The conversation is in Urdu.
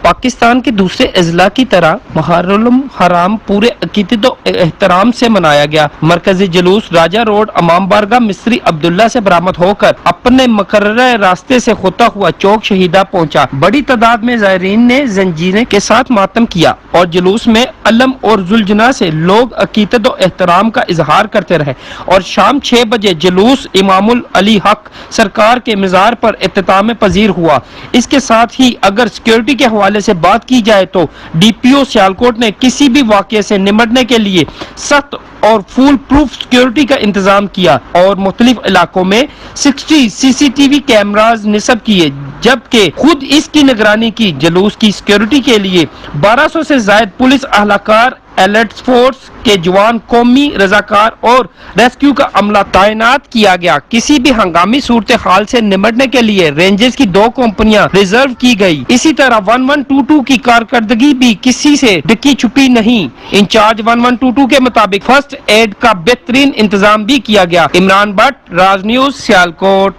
پاکستان کے دوسرے اضلاع کی طرح محرم حرام پورے عقیدت و احترام سے منایا گیا۔ مرکزی جلوس راجہ روڈ امام بارگاہ مصری عبداللہ سے برآمد ہو کر اپنے مقررہ راستے سے ہوتا ہوا چوک شہیدہ پہنچا۔ بڑی تعداد میں زائرین نے زنجیریں کے ساتھ ماتم کیا اور جلوس میں علم اور ذوالجناح سے لوگ عقیدت و احترام کا اظہار کرتے رہے اور شام 6 بجے جلوس امام العلی حق سرکار کے مزار پر اختتام پذیر ہوا۔ اس کے ساتھ ہی اگر سیکیورٹی کے حوالے سے بات کی جائے تو ڈی پی او سیالکوٹ نے کسی بھی واقعے سے نمٹنے کے لیے سخت اور فول پروف سیکیورٹی کا انتظام کیا اور مختلف علاقوں میں 60 سی سی ٹی وی کیمراز نصب کیے، جبکہ خود اس کی نگرانی کی۔ جلوس کی سیکیورٹی کے لیے 1200 سے زائد پولیس اہلکار، ایلیٹ فورس کے جوان، قومی رضاکار اور ریسکیو کا عملہ تعینات کیا گیا۔ کسی بھی ہنگامی صورتحال سے نمٹنے کے لیے رینجرز کی 2 کمپنیاں ریزرو کی گئی۔ اسی طرح 1122 کی کارکردگی بھی کسی سے ڈکی چھپی نہیں۔ انچارج 1122 کے مطابق فرسٹ ایڈ کا بہترین انتظام بھی کیا گیا۔ Imran but, Raj news, Sialkot.